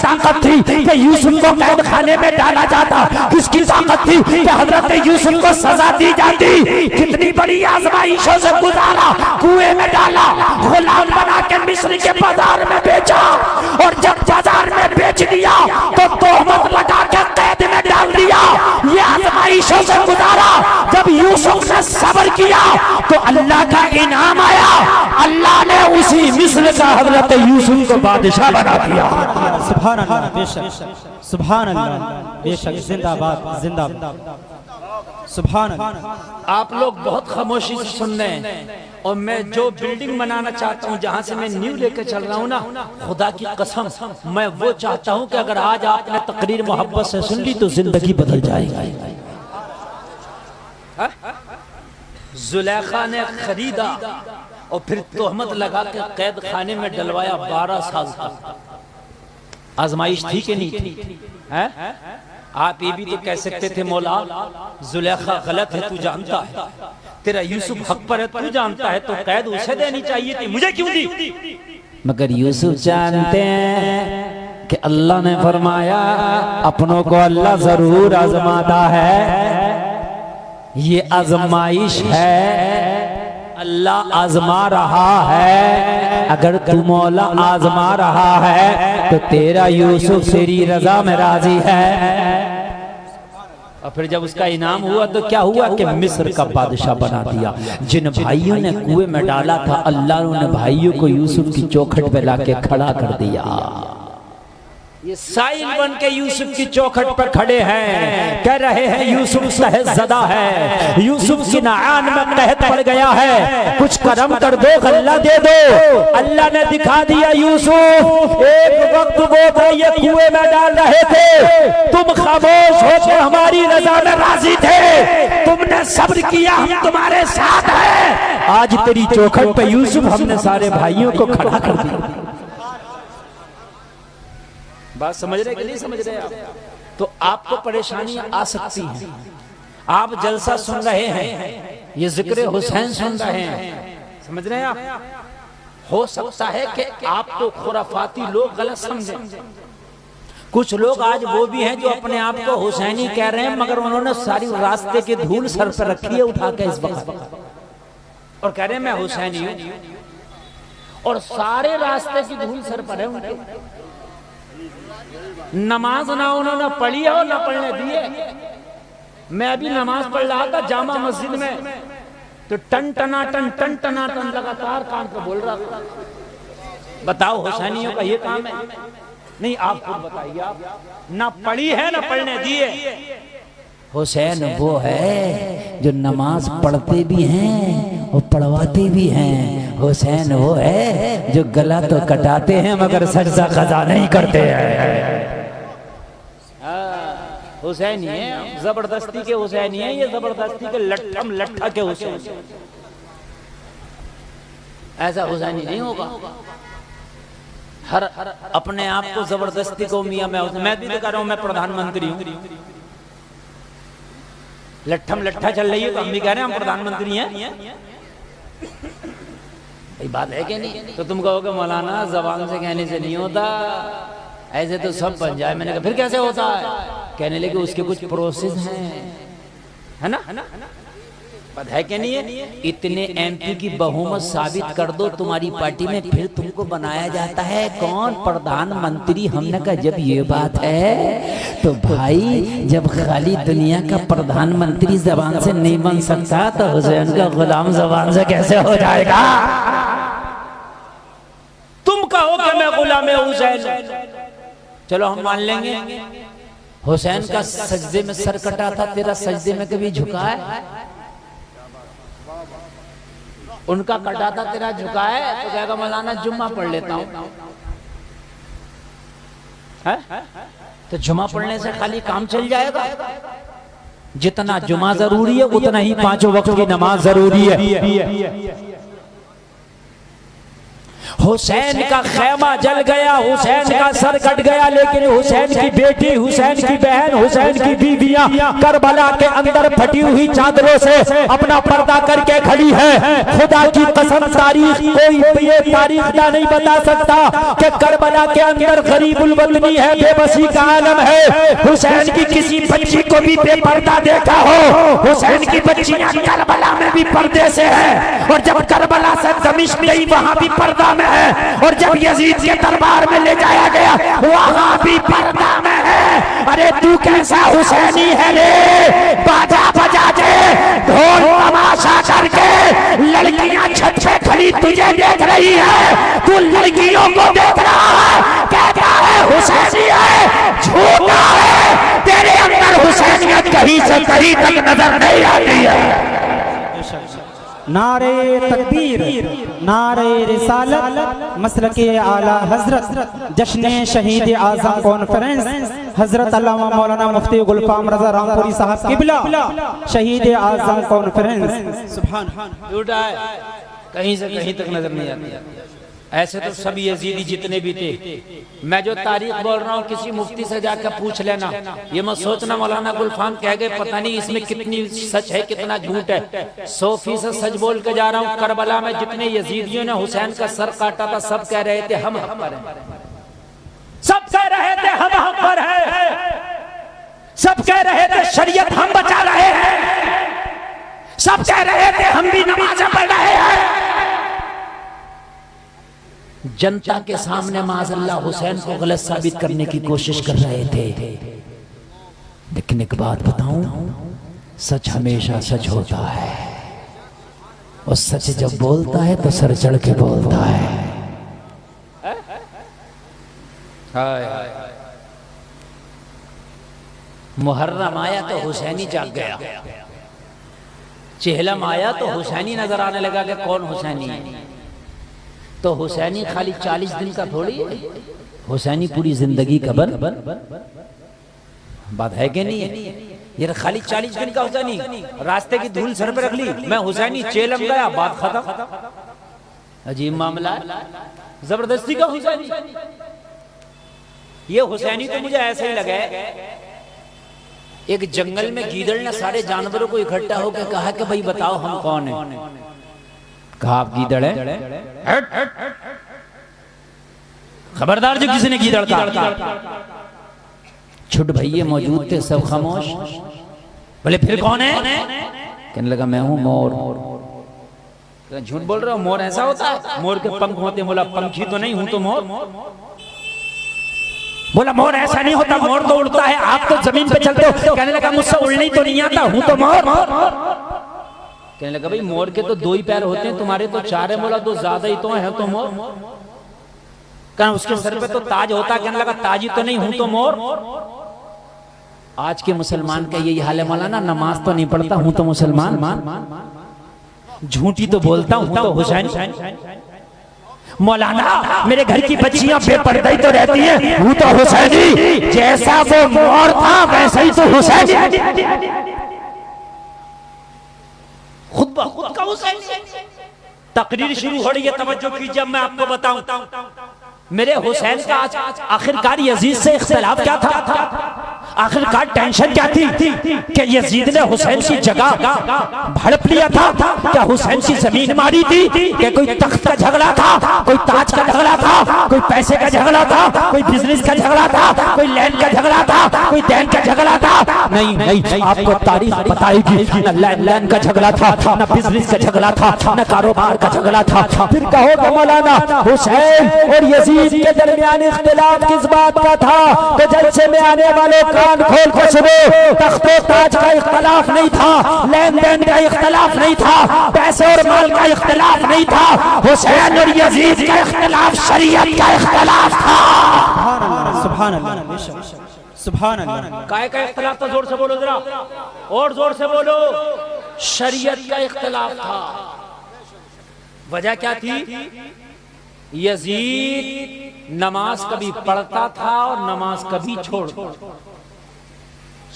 ताकत थी कि यूसुफ को कैद खाने में डाला जाता? किसकी ताकत थी कि हजरत यूसुफ को सजा दी जाती? कितनी बड़ी आजमाइशों से गुजारा, कुएं में डाला, गुलाम बना के मिस्र के बाजार में बेचा, और जब बाजार में बेच दिया तो तोहमत लगा के कैद में डाल दिया। ये आजमाइशों से गुजारा। जब यूसुफ ने सब्र किया तो अल्लाह का इनाम आया। अल्लाह ने उसी मिस्र का हजरत यूसुफ को बादशाह बना दिया। सुभान अल्लाह, बेशक सुभान अल्लाह, बेशक जिंदाबाद जिंदाबाद, सुभान अल्लाह। आप लोग बहुत खामोशी से सुन रहे हैं, और मैं जो बिल्डिंग बनाना चाहता हूँ, जहाँ से मैं न्यू लेके चल रहा हूँ ना, खुदा की कसम मैं वो चाहता हूँ कि अगर आज आपने तकरीर मोहब्बत से सुन ली तो जिंदगी बदल जाएगी। जुलेखा ने खरीदा और फिर तोहमत लगा के कैद खाने में डलवाया 12 साल तक। आजमाइश थी कि नहीं थी? है? आप ये भी तो कह सकते थे मौला जुलेखा गलत है, तू जानता है, तेरा यूसुफ हक पर है, तू जानता है, तो कैद उसे देनी चाहिए थी, मुझे क्यों दी? मगर यूसुफ जानते हैं कि अल्लाह ने फरमाया अपनों को अल्लाह जरूर आजमाता है। ये आजमाइश है, अल्लाह आजमा रहा है। अगर तू मौला आजमा रहा है तो तेरा यूसुफ तेरी रजा में राजी है। और फिर जब उसका इनाम हुआ तो क्या हुआ कि मिस्र का बादशाह बना दिया। जिन भाइयों ने कुएं में डाला था, अल्लाह ने भाइयों को यूसुफ की चौखट पे लाके खड़ा कर दिया। ये साइल बन के यूसुफ की चौखट पर खड़े हैं, कह रहे हैं यूसुफ शहज़दा है, यूसुफ की नान में कहत पड़ गया है, कुछ करम कर दो, अल्लाह दे दो। अल्लाह ने दिखा दिया यूसुफ, एक वक्त वो ये कुएं में डाल रहे थे, तुम खामोश होकर हमारी रजा में राजी थे, तुमने सब्र किया, हम तुम्हारे साथ हैं। आज तेरी चौखट पे यूसुफ हमने सारे भाइयों को खड़ा कर दिया। बात समझ रहे कि नहीं समझ रहे आप? तो आपको परेशानियां आ सकती हैं। आप जलसा सुन रहे हैं, ये जिक्र हुसैन सुन रहे हैं, समझ रहे हैं आप? हो सकता है कि आपको खुराफाती लोग गलत समझें। कुछ लोग आज वो भी हैं जो अपने आप को हुसैनी कह रहे हैं, मगर उन्होंने सारी रास्ते की धूल सर पर रखी है उठा के इस वक्त, और कह रहे हैं मैं हुसैनी हूं, और सारे रास्ते की धूल सर पर है उनके। नमाज ना उन्होंने पढ़ी है और ना पढ़ने दी है। मैं अभी नमाज पढ़ रहा था जामा मस्जिद में, तो टन टना टन लगातार कान पे बोल रहा था। बताओ हुसैनियों का ये काम है? नहीं, आप खुद बताइए। आप ना पढ़ी है ना पढ़ने दी है। हुसैन वो है जो नमाज पढ़ते भी हैं और पढ़वाते भी हैं। हुसैन वो है जो गला तो कटाते हैं मगर सजदा कज़ा नहीं करते हैं। हुसैन ही है, जबरदस्ती के हुसैन ही है, ये जबरदस्ती के लट्ठम लट्ठा के हुसैन। ऐसा हुसैनी नहीं होगा। हर अपने आप को जबरदस्ती को मियां मैं भी तो कर रहा हूं, मैं प्रधानमंत्री हूं, लट्ठम लट्ठा चल रही है तो हम भी कह रहे हैं हम प्रधानमंत्री हैं। भाई बात है कि नहीं? तो तुम कहोगे मौलाना जबान से कहने से नहीं होता, ऐसे तो सब बन जाए। मैंने कहा फिर कैसे होता है? कहने लगे उसके कुछ प्रोसेस हैं, है ना? पता है कि नहीं है? इतने एमपी की बहुमत साबित कर दो तुम्हारी पार्टी में, फिर तुमको बनाया जाता है कौन? प्रधानमंत्री। हमने कहा जब ये बात है तो भाई जब खाली दुनिया का प्रधानमंत्री जबान से नहीं बन सकता तो हुसैन का गुलाम जबान से कैसे हो जाएगा? तुम कहो कि मैं गुलाम हुसैन, चलो हम मान लेंगे। हुसैन का सजदे में सर कटा था, तेरा सजदे में कभी झुका है? उनका कटा था, तेरा झुका है? तो कहेगा मौलाना जुम्मा पढ़ लेता हूं। तो जुम्मा पढ़ने से खाली काम चल जाएगा? जितना जुम्मा जरूरी है उतना ही पांचों वक्त की नमाज जरूरी है। हुसैन का खेमा जल गया, हुसैन का सर कट गया, लेकिन हुसैन की बेटी, हुसैन की बहन, हुसैन की बीवियां करबला के अंदर फटी हुई चादरों से अपना पर्दा करके खड़ी है। खुदा की कसम तारीख कोई ये तारीख ना नहीं बता सकता कि करबला के अंदर गरीबुल वतनी है, बेबसी का आलम है। हुसैन की किसी बच्ची को भी बेपर्दा देखा हो? हुसैन की बच्चियां करबला में भी पर्दे से है, और जब करबला से दमिश्क गई वहां भी पर्दा में है, और जब यजीद के दरबार में ले जाया गया वहां भी पर्दा में है। अरे तू कैसा हुसैनी है रे? बाजा बजा के ढोल तमाशा करके लड़कियां छत पे खड़ी तुझे देख रही है, तू लड़कियों को देख रहा है, कहता है हुसैनी है, झूठा है। तेरे अंदर हुसैनियत कहीं से कहीं तक नजर नहीं आती है। नारे तकबीर, नारे रिसालत, मसलके आला हजरत, जश्न शहीद आज़म कॉन्फ्रेंस, हजरत अल्लामा मौलाना मुफ्ती गुलफाम रजा रामपुरी साहब किबला, शहीद आज़म कॉन्फ्रेंस। सुभान झूठा है, कहीं से कहीं तक नजर नहीं आती। ऐसे तो सभी यजीदी जितने भी थे, मैं जो तारीख बोल रहा हूँ किसी मुफ्ती से जाकर पूछ लेना, ये मत सोचना मौलाना गुलफाम कह गए, पता नहीं इसमें कितनी सच है कितना झूठ है। 100% सच बोल के जा रहा हूँ। करबला में जितने यजीदियों ने हुसैन का सर काटा था, सब कह रहे थे हम हक पर हैं, सब कह रहे थे हम हक पर हैं, सब कह रहे थे शरीयत हम बचा रहे हैं, सब कह रहे थे हम भी नमाज पढ़ रहे हैं। जनता के सामने माज़अल्लाह हुसैन को गलत साबित करने की कोशिश कर रहे थे। लेकिन एक बात बताऊं, सच हमेशा सच होता है, और सच जब बोलता है तो सर चढ़ के बोलता है। मुहर्रम आया तो हुसैनी जाग गया, चेहलम आया तो हुसैनी नजर आने लगा कि कौन हुसैनी है। तो हुसैनी खाली 40 दिन का थोड़ी है, हुसैनी पूरी जिंदगी का बात है कि नहीं है? ये खाली 40 दिन का हुसैनी, रास्ते की धूल सर पे रख ली, मैं हुसैनी, चेलम गया, बात खत्म। अजीब मामला है, जबरदस्ती का हुसैनी। ये हुसैनी तो मुझे ऐसे ही लगा, एक जंगल में गीदड़ ने सारे जानवरों को इकट्ठा होकर कहा कि भाई बताओ हम कौन है। कहा आप गीदड़ है? खबरदार जो किसी ने गीदड़ कहा। छुट भैया मौजूद थे, सब खामोश। बोले फिर कौन है? कहने लगा मैं हूं मोर। झूठ बोल रहा हूं, मोर ऐसा होता है? मोर के पंख होते? बोला पंखी तो नहीं हूं तो मोर। बोला मोर ऐसा नहीं होता, मोर तो उड़ता है, आप तो जमीन पे चलते हो। कहने लगा मुझसे उड़ने तो नहीं आता, हूं तो मोर। कहने लगा भाई मोर के तो 2 ही पैर होते हैं, तुम्हारे तो 4 है। बोला तो ज्यादा ही तो है तो मोर। कहना उसके सर पे तो ताज होता है। कहने लगा ताज ही तो नहीं हूं तो मोर। आज के मुसलमान का यही हाल है मौलाना, नमाज तो नहीं पढ़ता हूं तो मुसलमान, झूठी तो बोलता हूं तो हुसैन। मौलाना मेरे घर की बच्चियां बेपर्दा ही तो रहती हैं, हूं तो हुसैनी। जैसा वो मोर था वैसा ही तो हुसैन, खुद ब खुद का हुसैन। तकरीर शुरू हो रही है, तवज्जो कीजिए, मैं आपको बताऊं मेरे हुसैन का आज आखिरकार यजीद से इख्तिलाफ क्या था? आखिरकार टेंशन क्या थी कि यजीद ने हुसैन की जगह भड़प लिया था? क्या हुसैन की जमीन मारी थी? कि कोई तख्त का झगड़ा था, कोई ताज का झगड़ा था, कोई पैसे का झगड़ा था, कोई बिजनेस का झगड़ा था, कोई लैंड का झगड़ा था, कोई दैन का झगड़ा था? नहीं नहीं, आपको तारीख बताएगी, न लैंड का झगड़ा था, न बिजनेस का झगड़ा था, न कारोबार का झगड़ा था। फिर कहोगे मौलाना हुसैन और यजीद के दरमियान इख्तिलाफ किस बात का था? तो जलसे में आने वालों कान खोल के सुनो, तख्तो ताज का इख्तिलाफ नहीं था, लेन देन का इख्तिलाफ नहीं था, पैसे और माल का इख्तिलाफ नहीं था, हुसैन और यजीद का इख्तिलाफ शरीयत का इख्तिलाफ था। सुभान अल्लाह, सुभान अल्लाह। काय का इख्तिलाफ था? जोर से बोलो जरा, और जोर से बोलो। शरीयत का इख्तिलाफ था। वजह क्या थी? यजीद नमाज कभी पढ़ता था और नमाज कभी छोड़।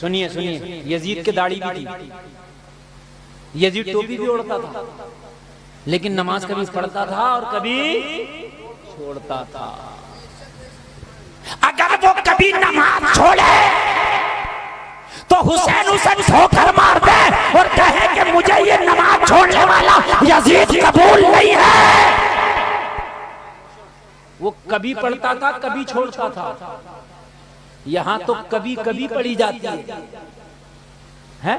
सुनिए सुनिए, यजीद के दाढ़ी भी थी, यजीद टोपी भी ओढ़ता था, लेकिन नमाज कभी पढ़ता था और कभी छोड़ता था। अगर वो कभी नमाज छोड़े तो हुसैन उसे ठोकर मार दे और कहे कि मुझे ये नमाज छोड़ने वाला यजीद कबूल नहीं है। वो कभी पढ़ता था, कभी छोड़ता था। यहां तो कभी कभी पढ़ी जाती है?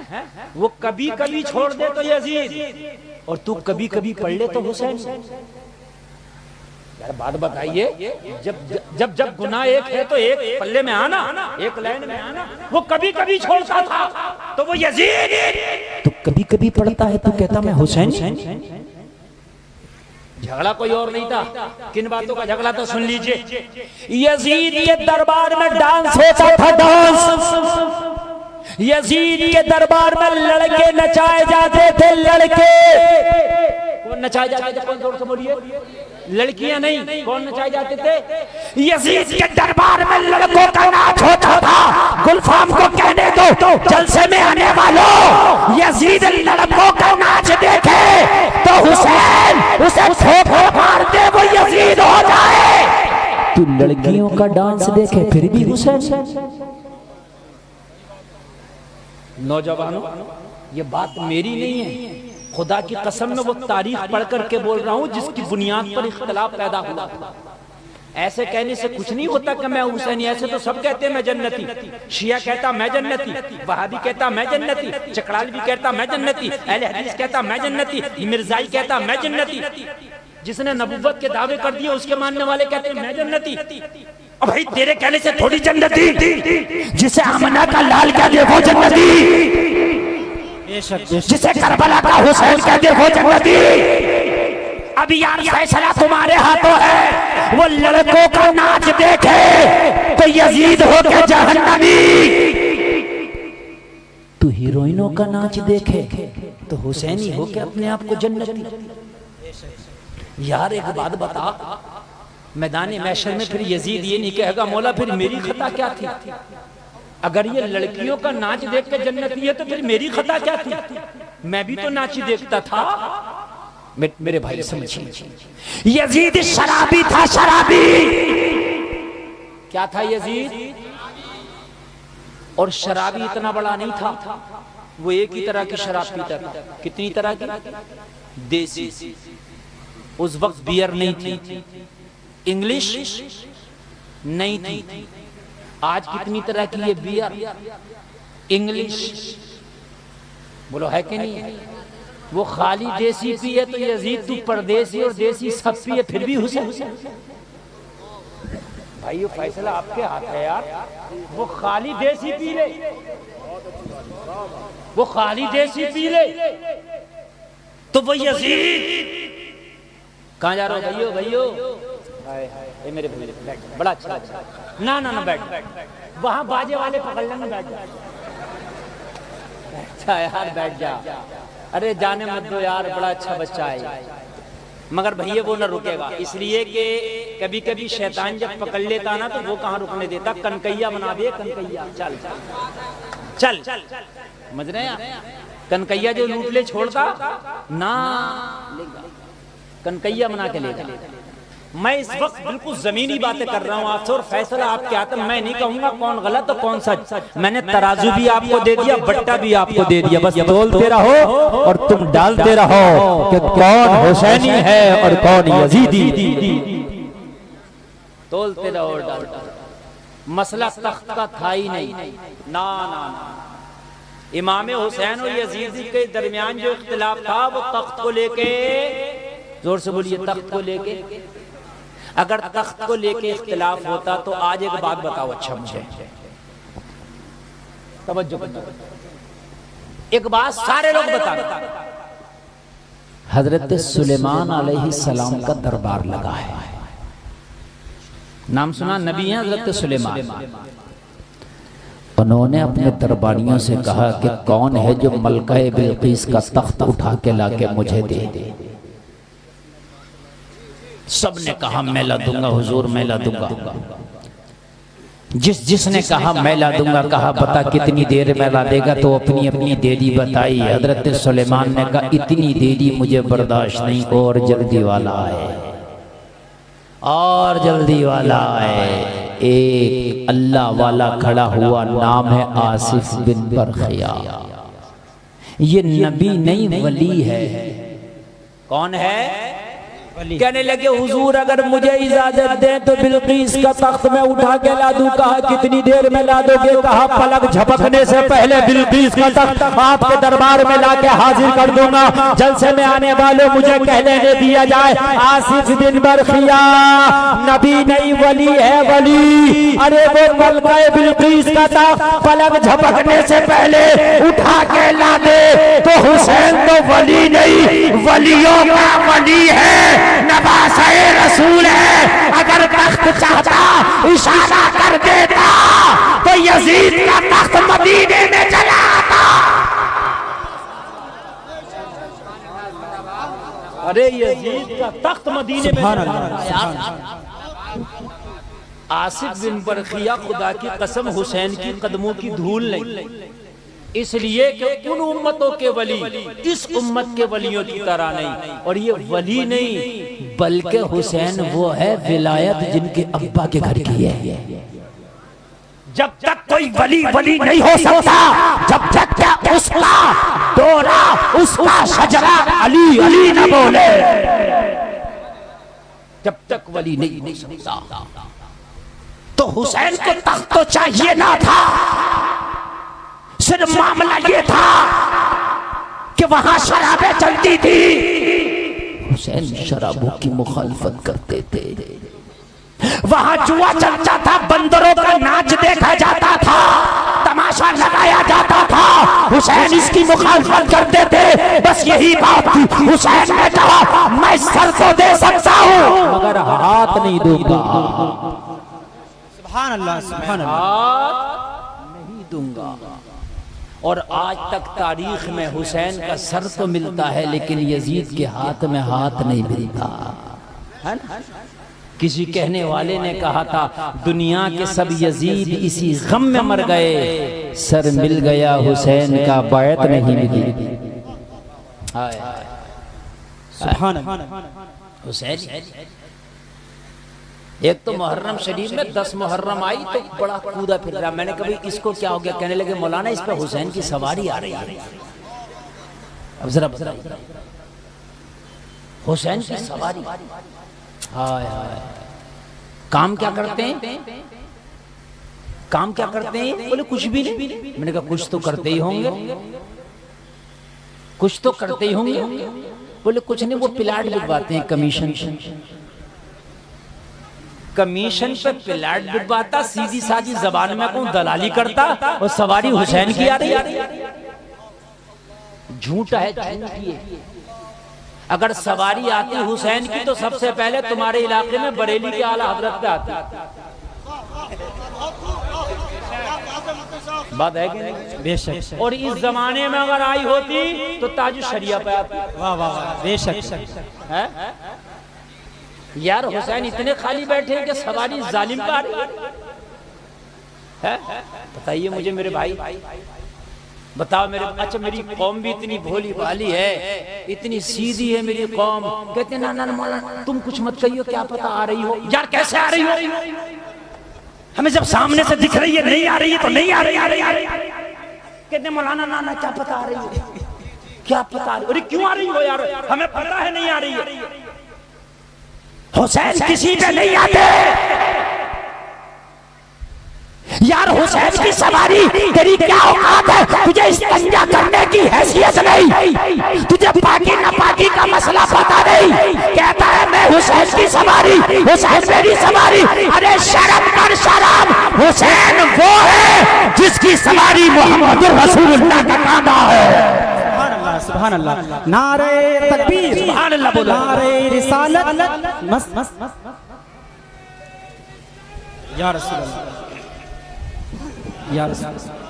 वो कभी कभी छोड़ दे तो यजीद, और तू कभी कभी पढ़ ले तो हुसैन। यार बात बताइए, जब जब गुनाह एक है तो एक पल्ले में आना, एक लाइन में आना। वो कभी कभी छोड़ता था तो वो यजीद, तो कभी कभी पढ़ता है तो कहता मैं हुसैन। झगड़ा कोई और नहीं था। किन बातों का झगड़ा था सुन लीजिए। यजीद के दरबार में डांस होता था, डांस। यजीद के दरबार में लड़के नचाए जाते थे, लड़के। कौन नचाए जाते थे? कौन जोर से बोलिए। लड़कियां नहीं, कौन नचाए जाते थे? यजीद के दरबार में लड़कों का नाच होता था। गुलफाम को कहने दो, जलसे में आने वालों, यजीद लड़कों का नाच देखे तो हुसैन उसे ठोकर मार दे, वो यजीद हो जाए। तू लड़कियों का डांस देखे फिर भी हुसैन। नौजवानों, ये बात मेरी नहीं है, खुदा की कसम में वो तारीख पढ़ करके बोल रहा हूं जिसकी बुनियाद पर इख्तिलाफ पैदा हुआ। ऐसे कहने से कुछ नहीं होता कि मैं हुसैनी। ऐसे तो सब कहते हैं मैं जन्नती। शिया कहता मैं जन्नती, वहाबी कहता मैं जन्नती, चकड़ालवी कहता मैं जन्नती, अहले हदीस कहता मैं जन्नती, मिर्जाई कहता मैं जन्नती। जिसने नबुव्वत के दावे कर दिए उसके मानने वाले कहते हैं मैं जन्नती। अब भाई तेरे कहने से थोड़ी जन्नती, जिसे आमना का लाल कह दे वो जन्नती, जिसे करबला का हुसैन कह दे वो जन्नती। अब यार फैसला तुम्हारे हाथों है। वो लड़कों का नाच देखे तो यजीद हो के जहन्नमी, तू हीरोइनों का नाच देखे तो हुसैनी हो के अपने आप को जन्नती। यार एक बात बता, मैदान महशर में फिर यजीद ये नहीं कहेगा मौला फिर मेरी खता क्या थी? अगर ये लड़कियों का नाच देख के जन्नती है तो फिर मेरी खता क्या थी? मैं भी तो नाची देखता था। मेरे भाई समझिए, यजीद शराबी था, शराबी। क्या था यजीद? और शराबी इतना बड़ा नहीं था, वो एक ही तरह की शराब पीता था। कितनी तरह की? देसी। उस वक्त बियर नहीं थी, इंग्लिश नहीं थी। आज कितनी तरह की ये बियर, इंग्लिश, बोलो है कि नहीं? वो खाली देसी पिए तो यजीद तू परदेसी और देसी सब पिए फिर भी हुसैन। भाई ये फैसला आपके हाथ है यार। वो खाली देसी पी ले, वो खाली देसी पी ले तो वो यजीद। कहाँ जा रहे हो भाइयों? भाइयों मेरे भाई बड़ा अच्छा ना ना ना बैठ, वहां बाजे वाले पकड़ लेंगे, बैठ जा। अच्छा यार बैठ जा। अरे जाने मत दो यार, बड़ा अच्छा बच्चा है। मगर भैया वो ना रुकेगा, इसलिए कि कभी कभी शैतान जब पकड़ लेता ना तो वो कहाँ रुकने देता, कनकैया बना दे, कनकैया। चल चल चल समझ रहे हैं? कनकैया जो लूट ले छोड़ता ना, कनकैया बना के लेगा। मैं इस वक्त बिल्कुल जमीनी बातें कर रहा हूँ आपसे, और फैसला आपके हाथ में। मैं नहीं कहूंगा कौन गलत और कौन सच। मैंने तराजू भी आपको दे दिया, बट्टा भी आपको दे दिया, बस तोलते रहो और तुम डालते रहो कि कौन हुसैनी है और कौन यजीदी। तोलते रहो, डालते रहो। मसला तख्त का था ही नहीं। ना ना ना, इमाम हुसैन और यजीदी के दरमियान जो इख्तिलाफ था वो तख्त को लेके, जोर से बोलिए, तख्त को लेके। अगर तख्त को लेके इख्तिलाफ होता तो आज एक बात बताओ, अच्छा मुझे तवज्जो करो, एक बात सारे लोग बता। हजरत सुलेमान अलैहिस्सलाम का दरबार लगा है, नाम सुना? नबी हैं हजरत सुलेमान। उन्होंने अपने दरबारियों से कहा कि कौन है जो मलका बिल्किस का तख्त उठा के लाके मुझे दे दे। सब ने कहा मैं ला दूंगा हुजूर, मैं ला दूंगा। जिसने कहा मैं ला दूंगा, कहा बता कितनी देर में ला देगा, तो अपनी अपनी देरी बताई। हजरत सुलेमान ने कहा इतनी देरी मुझे बर्दाश्त नहीं, और जल्दी वाला है। और जल्दी वाला है। एक अल्लाह वाला खड़ा हुआ, नाम है आसिफ बिन बरखिया। ये नबी नहीं वली है। कौन है? कहने लगे हुजूर अगर मुझे इजाजत दे तो बिल्किस का तख्त में उठा के ला दूं। कहा कितनी देर में ला दोगे? कहा पलक झपकने से पहले बिल्किस का तख्त आपके दरबार में लाके हाजिर कर दूंगा। जलसे में आने वालों मुझे कहने दे दिया जाए आसिफ बिन बरखिया नबी नहीं वली है वली। अरे वो मलका बिल्किस का तख्त पलक झपकने से पहले उठा के ला दे तो हुसैन तो वली नहीं वलियों का वली है, नवासे रसूल है। अगर तख्त चाहता इशारा कर देता तो यजीद का तख्त मदीने में चला आता। अरे यजीद का तख्त मदीने में आसिफ बिन बरखिया खुदा की कसम हुसैन की कदमों की धूल नहीं, इसलिए कि उन उम्मतों के वली इस उम्मत के वलियों की तरह नहीं। और ये वली नहीं बल्कि हुसैन वो है विलायत जिनके अब्बा के घर की है। जब तक कोई वली वली नहीं हो सकता जब तक क्या उसका डोरा उसका शजरा अली अली न बोले, जब तक वली नहीं हो सकता। तो हुसैन को तख्त तो चाहिए ना था, सिर्फ मामला ये था कि वहां शराबें चलती थी। हुसैन शराबों की मुखालफत करते थे। वहां जुआ चलता था, बंदरों का नाच देखा जाता था, तमाशा लगाया जाता था। हुसैन इसकी मुखालफत करते थे। बस यही बात थी। हुसैन ने कहा मैं सर तो दे सकता हूं मगर हाथ नहीं दूंगा। सुभान अल्लाह, सुभान अल्लाह। हाथ नहीं दूंगा। और आज तक तारीख में हुसैन का सर तो मिलता है लेकिन यजीद के हाथ में हाथ नहीं मिलता है ना? किसी कहने वाले ने कहा था दुनिया के सब यजीद इसी गम में मर गए, सर मिल गया हुसैन का बैत नहीं मिली। सुभान अल्लाह। हुसैन एक तो मुहर्रम शरीफ में 10 मुहर्रम आई तो बड़ा कूदा फिर रहा। मैंने कभी इसको क्या हो गया? कहने लगे मौलाना इस पे हुसैन की सवारी आ रही है। अब जरा हुसैन की सवारी, हाय हाय। काम क्या करते हैं? काम क्या करते हैं? बोले कुछ भी नहीं। मैंने कहा कुछ तो करते ही होंगे, कुछ तो करते ही होंगे। बोले कुछ नहीं, वो प्लाट बिकवाते हैं कमीशन। कमीशन पे प्लाट बिकवाता, सीधी सादी जबान में कहूं दलाली करता और सवारी हुसैन की आ रही। झूठ है, झूठ है। अगर सवारी आती हुसैन की तो सबसे पहले तुम्हारे इलाके में बरेली के आला हजरत पे आती। बात है कि नहीं? बेशक। और इस जमाने में अगर आई होती तो ताज शरिया पे आती। वाह वाह वाह, बेशक है यार। हुसैन इतने खाली बैठे हैं कि सवारी जालिम का आ रही है। बताइए मुझे मेरे भाई, बताओ मेरे। अच्छा मेरी कौम भी इतनी भोली भाली है, इतनी सीधी है मेरी कौम। कहते ना ना मौलाना तुम कुछ मत कहियो, क्या पता आ रही हो। यार कैसे आ रही हो? हमें जब सामने से दिख रही है नहीं आ रही है तो नहीं आ रही, आ रही। कहते मौलाना ना ना क्या पता आ रही हो, क्या पता आ रही। अरे क्यों आ रही हो यार, हमें पता है नहीं आ रही है। हुसैन किसी पे नहीं आते यार। हुसैन की सवारी तेरी क्या औकात है? तुझे इस्तिंजा करने की हैसियत नहीं, तुझे पाकी नापाकी का मसला पता नहीं। कहता है मैं हुसैन की सवारी, हुसैन मेरी सवारी। अरे शर्म कर शर्म। हुसैन वो है जिसकी सवारी मोहम्मद रसूलुल्लाह का कांधा है। सुभान अल्लाह। नारे तकबीर, सुभान अल्लाह बोलो। नारे रिसालत, मस्त मस्त या रसूल अल्लाह, या रसूल अल्लाह।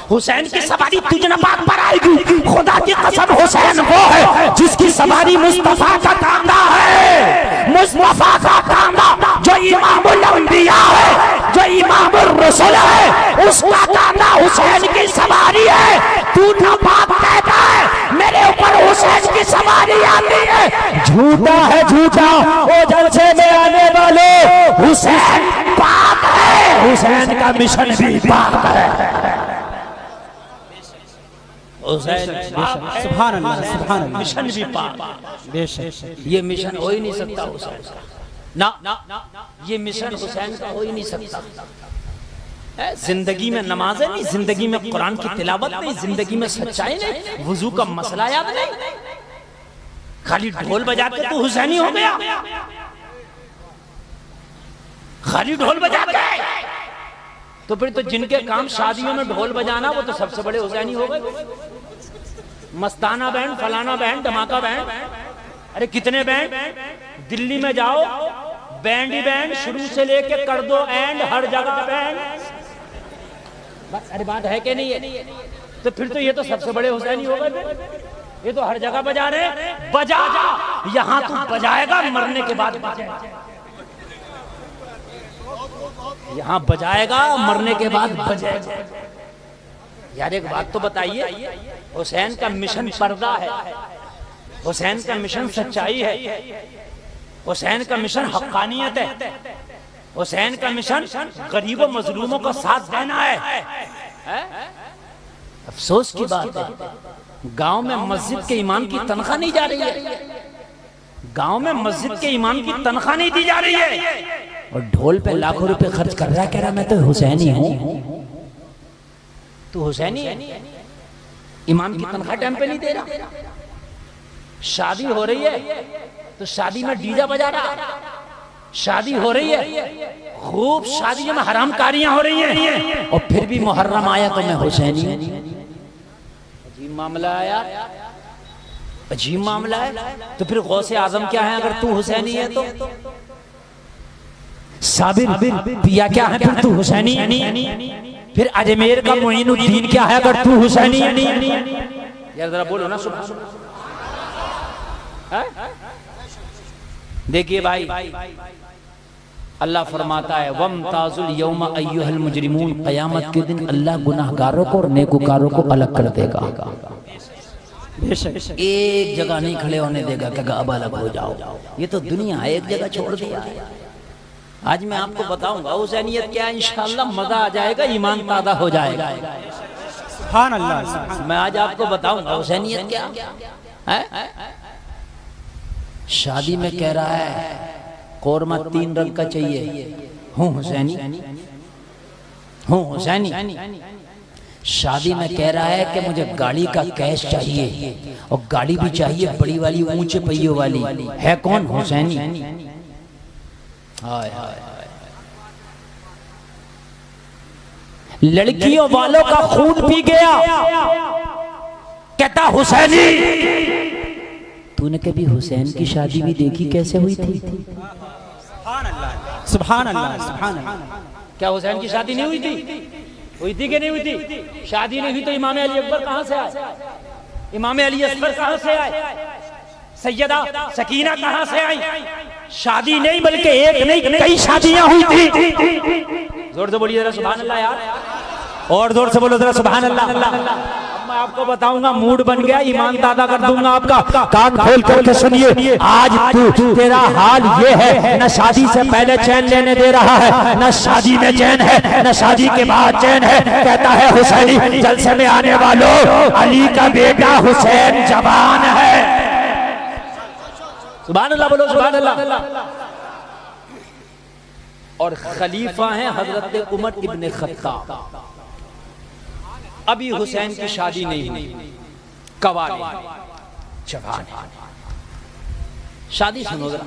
हुसैन की सवारी तुजनबाग पर आएगी। खुदा की कसम हुसैन वो है जिसकी सवारी मुस्तफा का कांधा है। मुस्तफा का कांधा जो इमामुल अंबिया है, जो इमामुर रसूल है, उसका कांधा हुसैन की सवारी आती है। झूठा है झूठा, वो जलसे में आने वाले हुसैन पाक है, हुसैन का मिशन भी पाक है। सुभान अल्लाह, सुभान अल्लाह। मिशन भी पाक, बेशक ये मिशन हो ही नहीं सकता हुसैन का, ना ये मिशन हुसैन का हो ही नहीं सकता। जिंदगी में नमाज़ें नहीं, जिंदगी में कुरान की तिलावत नहीं, जिंदगी में सच्चाई नहीं, वुजू का मसला याद नहीं, खाली ढोल बजा के तो हुसैनी हो गया, खाली ढोल बजा के। तो फिर तो जिनके काम शादियों में ढोल बजाना वो तो सबसे बड़े हुसैनी हो गए। मस्ताना बैंड, फलाना बैंड, धमाका बैंड, अरे कितने बैंड। दिल्ली में जाओ बैंड ही बैंड, शुरू से लेके कर दो एंड, हर जगह बैंड। अरे बात है कि नहीं है? तो फिर तो ये तो सबसे बड़े हुसैनी हो गए। ये तो हर जगह बजा रहे, बजा यहां तू बजाएगा मरने के बाद बजाएगा, यहां बजाएगा मरने के बाद बजाएगा। यार एक बात तो बताइए, हुसैन का मिशन पर्दा है, हुसैन का मिशन सच्चाई है, हुसैन का मिशन हक्कानियत है, हुसैन का मिशन गरीबों मजलूमों का साथ देना है। अफसोस की बात है, गांव में मस्जिद के इमाम की तनख्वाह नहीं जा रही है, गांव में मस्जिद के इमाम की तनख्वाह नहीं दी जा रही है, और ढोल पे लाखों रुपए खर्च कर रहा है, कह रहा मैं तो हुसैनी हूं। तू हुसैनी है, इमाम की तनख्वाह टाइम पे नहीं दे रहा। शादी हो रही है तो शादी में डीजे बजा रहा, शादी हो रही है खूब, शादियों में हरामकारियां हो रही हैं, और फिर भी मुहर्रम आया तो मैं हुसैनी हूं। अजीब मामला आया, अजीब मामला है। तो फिर गौसे आजम क्या है अगर तू हुसैनी है तो? साबिर पिया क्या है फिर तू हुसैनी? फिर अजमेर का मोइनुद्दीन क्या है अगर तू हुसैनी? यार जरा बोलो ना सुबह सुबह। देखिए भाई, अल्लाह फरमाता है वमताजुल यौमा अय्युहल मुजरिमून, क़यामत के दिन अल्लाह गुनाहगारों को और नेककारों को अलग कर देगा। एक जगह नहीं खड़े होने देगा कि अब अलग हो जाओ। ये तो दुनिया एक जगह छोड़ दिया है। आज मैं आपको बताऊंगा हुसैनियत क्या है, इंशाअल्लाह मजा आ जाएगा, ईमान ताज़ा हो जाएगा। सुभान अल्लाह। मैं आज आपको बताऊंगा हुसैनियत क्या है। शादी में कह रहा है कोरमा 3 रंग का चाहिए, हूँ हुसैनी, हूँ हुसैनी। शादी में कह रहा है कि मुझे गाड़ी का कैश चाहिए, और गाड़ी भी चाहिए बड़ी वाली, ऊंचे पहियों वाली। है कौन? हुसैनी। हाय हाय, लड़कियों वालों का खून पी गया, कहता हुसैनी। तूने कभी हुसैन की शादी भी देखी कैसे हुई थी? सुभान अल्लाह, सुभान अल्लाह, सुभान अल्लाह। क्या हुसैन की शादी नहीं हुई थी? हुई थी कि नहीं हुई थी? शादी नहीं हुई तो इमाम अली अकबर कहां से आए? इमाम अली असगर कहां से आए? सैयदा सकीना कहां से आई? शादी नहीं बल्कि एक नहीं कई शादियां हुई थी। जोर से बोलिए जरा सुभान अल्लाह यार, और जोर से बोलो जरा सुभान अल्लाह। मैं आपको बताऊंगा, मूड बन गया, ईमान ताज़ा कर दूंगा आपका। कान खोल करके सुनिए, आज तू तेरा हाल ये है, न शादी से पहले चैन लेने दे रहा है, न शादी में चैन है, न शादी के बाद चैन है। कहता है हुसैनी जलसे में आने वालों, अली का बेटा हुसैन जवान है। सुभान अल्लाह बोलो, सुभान अल्लाह। और खलीफा हैं हजरत उमर इब्ने खत्ताब। अभी हुसैन की शादी नहीं हुई, कवाले जवान है। शादी सुनो जरा,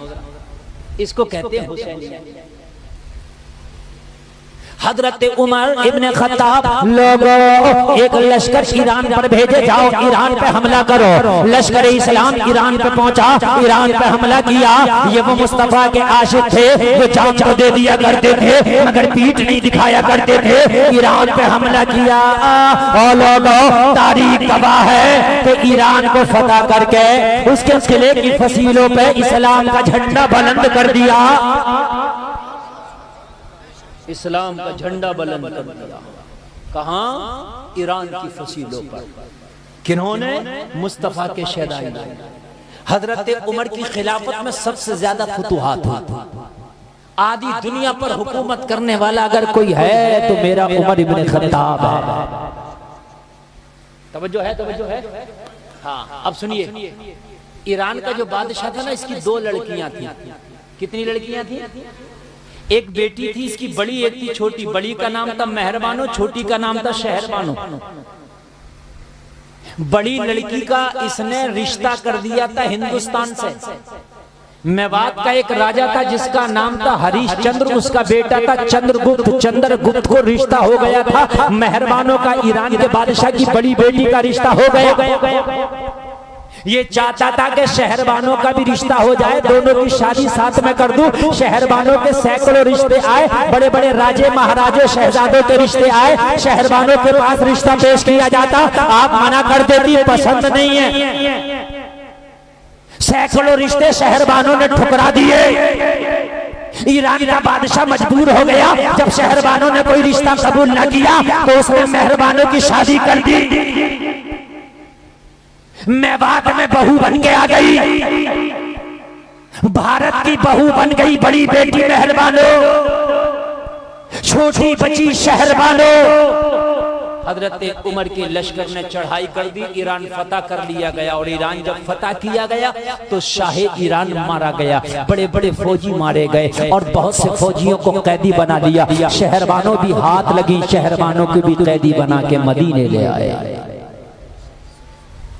इसको कहते हैं हुसैन। हजरत उमर इब्ने खत्ताब, लोगों एक लश्कर ईरान पर भेजे, जाओ ईरान पे हमला करो। लश्कर इस्लाम ईरान पे पहुंचा, ईरान पे हमला किया। ये वो मुस्तफा के आशिक थे जो जान तो दे दिया करते थे मगर पीठ नहीं दिखाया करते थे। ईरान पे हमला किया, और लोगों तारीख गवाह है कि ईरान को फतह करके उसके किले की फसीलों पे इस्लाम का झंडा बुलंद कर दिया। इस्लाम का झंडा बुलंद कर दिया। कहां? ईरान की फसीलों पर। किन्होंने? मुस्तफा के शहदाई। हजरत उमर की खिलाफत में सबसे ज्यादा फुतुहात हुई। आधी दुनिया पर हुकूमत करने वाला अगर कोई है तो मेरा उमर इब्न खत्ताब है। तवज्जो है। हाँ, अब सुनिए, ईरान का जो बादशाह था ना, इसकी 2 लड़कियां थी। कितनी लड़कियां थी? एक बेटी थी इसकी बड़ी, एक थी छोटी। बड़ी का नाम था मेहरबानो, छोटी का नाम था शहरबानो। बड़ी लड़की का इसने रिश्ता कर दिया था हिंदुस्तान से। मेवात का एक राजा था जिसका नाम था हरिश्चंद्र, उसका बेटा था चंद्रगुप्त। चंद्रगुप्त को रिश्ता हो गया था मेहरबानों का ईरान के बादशाह की बड़ी बेटी का रिश्ता हो गया। ये चाहता था कि शहरबानों का भी रिश्ता हो जाए, दोनों की शादी साथ में कर दूं। शहरबानों के सैकड़ों रिश्ते आए, बड़े बड़े राजे महाराजों शहजादों के रिश्ते आए। शहरबानों के पास रिश्ता पेश किया जाता, आप मना कर देती, पसंद नहीं है। सैकड़ों रिश्ते शहरबानों ने ठुकरा दिए। ईरान का बादशाह मजबूर हो गया। जब शहरबानों ने कोई रिश्ता कबूल न किया तो उसने मेहरबानों की शादी कर दी। मेवात में बहू बन के आ गई, भारत की बहू बन गई बड़ी बेटी मेहरबानो, छोटी बची शहरबानो। हजरत उमर के लश्कर ने चढ़ाई कर दी, ईरान फतह कर लिया गया। और ईरान जब फतह किया गया तो शाह ईरान मारा गया, बड़े बड़े फौजी मारे गए और बहुत से फौजियों को कैदी बना लिया। शहरबानों भी हाथ लगी, शहरबानों को भी कैदी बना के मदीने ले आए।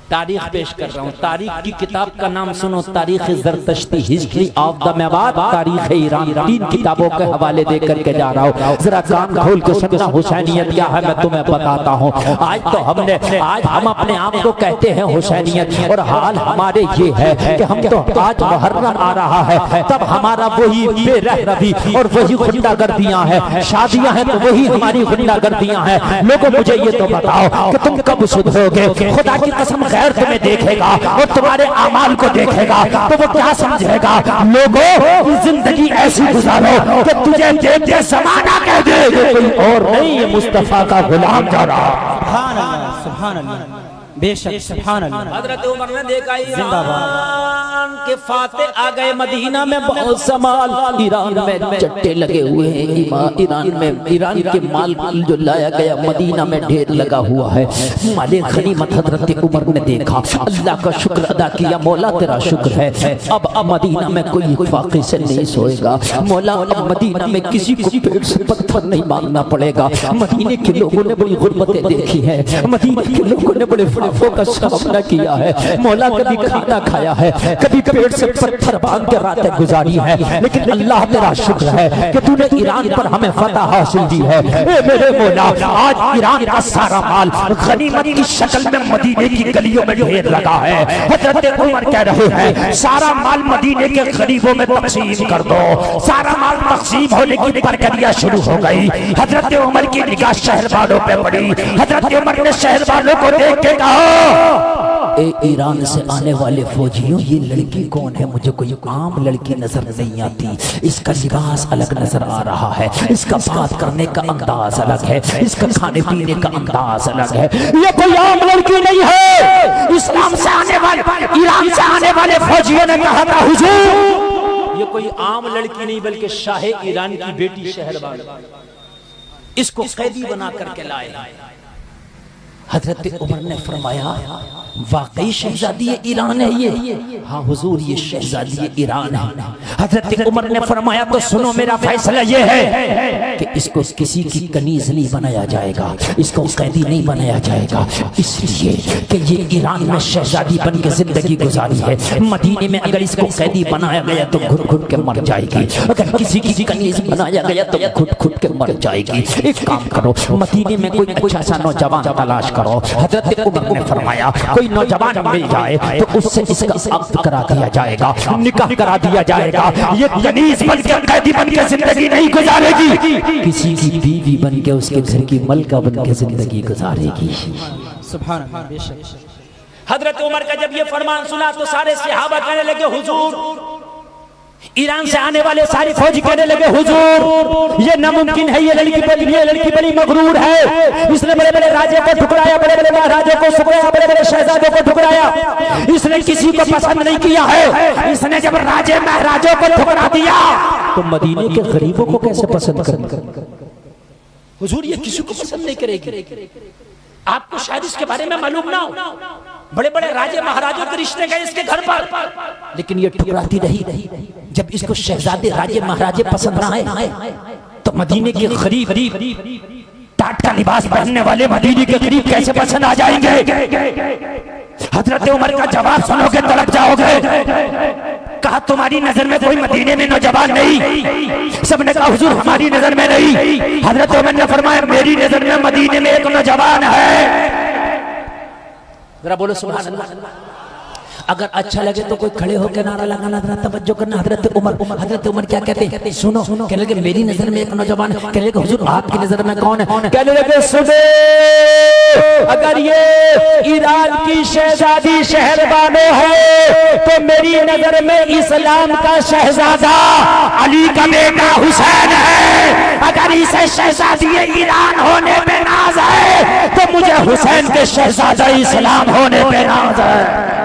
तारीख पेश कर रहा हूँ, तारीख की किताब का नाम सुनो, तारीख ज़रतश्ती, हिस्ट्री ऑफ द मेवात, तारीख ईरान। 3 किताबों के हवाले दे करके जा रहा हूँ, जरा कान खोल के सुनना। हुसैनियत क्या है मैं तुम्हें बताता हूँ। आज हम अपने आप को कहते हैं हुसैनियत, और हाल हमारे ये है कि हम तो आज मुहर्रम आ रहा है, तब हमारा वही बेरहरवी और वही गुंडागर्दियां हैं। शादियां हैं तो वही हमारी गुंडागर्दियां हैं। लोगों मुझे ये तो बताओ कि तुम कब सुधरोगे? खुदा की कसम खैर तुम्हें देखेगा और तुम्हारे अमाल को देखेगा तो वो क्या समझेगा? लोगों, जिंदगी ऐसी गुजारो कि तुझे देख के ज़माना कह दे कोई और नहीं, ये मुस्तफा का गुलाम जा रहा। सुभान अल्लाह, सुभान अल्लाह, बेशक सुभान अल्लाह। हजरत उमर ने देखा ईरान के फाते आ गए मदीना में, बहुत सामान ईरान में चट्टे लगे हुए हैं। ईरान के माल जो लाया गया मदीना में ढेर लगा हुआ है। माले गनीमत हजरत उमर ने देखा, अल्लाह का शुक्र अदा किया, मौला तेरा शुक्र है। अब मदीना में कोई फाके से नहीं सोएगा। मौला अब मदीना में किसी को पेट से पत्थर नहीं मांगना पड़ेगा। मदीने के लोगों ने बड़ी गुर्बतें देखी है, मदीने के लोगों ने बड़े का सामना किया है। मौला कभी खाना खाया है, कभी पेट से पत्थर बांध के रातें गुजारी है, लेकिन अल्लाह तेरा शुक्र है कि तूने ईरान पर हमें फतह हासिल दी है। मेरे मौला, आज ईरान का सारा माल गनीमत की शक्ल में मदीने की गलियों में ढेर लगा है। हजरत उमर कह रहे हैं, सारा माल मदीने के गरीबों में तकसीम कर दो। सारा माल तकसीम होने की प्रक्रिया शुरू हो गई। हजरत उमर की निगाह शहरबानों पे पड़ी। हजरत उमर ने शहरबानों को देख के कहा, ए ईरान से आने वाले फौजियों, ये लड़की कौन है? मुझे कोई आम लड़की नजर नहीं आती। इसका लिबास अलग नजर आ रहा है, इसका बात करने का अंदाज अलग है, इसका खाने पीने का अंदाज अलग है। ये कोई आम लड़की नहीं है। इस्लाम से आने वाले, ईरान से आने वाले फौजियों ने कहा था, हुजूर ये कोई आम लड़की नहीं बल्कि शाह ईरान की बेटी शहरबानो, इसको कैदी बना करके लाए। हजरत उमर ने फरमाया, वाकई शहजादी ईरान है ये? हाँ हुजूर, ये शहजादी ईरान है। हजरत उमर ने फरमाया, तो सुनो, मेरा फैसला ये है कि इसको किसी की कनीज नहीं बनाया जाएगा, इसको कैदी नहीं बनाया जाएगा, इसलिए कि ये ईरान में शहजादी बन के जिंदगी गुजारी है। मदीने में अगर इसको कैदी बनाया गया तो घुट घुट के मर जाएगी, अगर किसी की कनीज बनाया गया तो घुट घुट के मर जाएगी। एक काम करो, मदीने में कोई अच्छा सा नौजवान तलाश करो। हजरत उमर ने फरमाया, कोई नौजवान मिल जाए तो उससे इसका अक्द करा दिया जाएगा, निकाह करा दिया जाएगा। ये कनीज बन के कैदी बन के जिंदगी नहीं गुजारेगी, किसी की बीवी बन के उसके घर की मलका बन के जिंदगी गुजारेगी। सुभान अल्लाह, बेशक। हजरत उमर का जब ये फरमान सुना तो सारे सहाबा कहने लगे, हुजूर ईरान से आने वाले सारी फौजी कहने लगे हुजूर ये नामुमकिन है, ये लड़की बड़ी मगरूर है, इसने बड़े बड़े राजे को ठुकराया, बड़े बड़े महाराजों को ठुकराया, बड़े बड़े शहजादों को ठुकराया, इसने किसी को पसंद नहीं किया है। इसने जब राजे महाराजों को ठुकरा दिया तो मदीने के गरीबों को कैसे पसंद करेंगे? हुजूर ये किसी को पसंद नहीं करेगी। आपको शायद इसके बारे में मालूम ना हो, बड़े बड़े राजे महाराजों के रिश्ते गए इसके घर पर, लेकिन ये ठुकराती रही। जब इसको शहजादे राजे महाराजे पसंद ना आए तो मदीने के गरीब टाट का लिबास पहनने वाले मदीने के गरीब कैसे पसंद आ जाएंगे? हजरत उमर का जवाब सुनोगे तड़प जाओगे। कहा तुम्हारी नजर में कोई मदीने में नौजवान नहीं? सबने कहा हुजूर हमारी नजर में नहीं। हजरत उमर ने फरमाया मेरी नजर में मदीने में एक नौजवान है। जरा बोलो सुभान अल्लाह। अगर अच्छा लगे तो कोई खड़े होकर नारा लगाना, जरा तवज्जो करना। हजरत उमर क्या कहते हैं? सुनो। कहने लगे मेरी नजर में एक नौजवान है। कहने लगे हुजूर आपकी नजर में कौन है? कहने लगे सुनो, अगर ये ईरान की शहजादी शहरबानो है तो मेरी नजर में इस्लाम का शहजादा अली का बेटा हुसैन है। अगर इसे शहजादी ईरान होने पे नाज है तो मुझे हुसैन के शहजादा इस्लाम होने पे नाज है।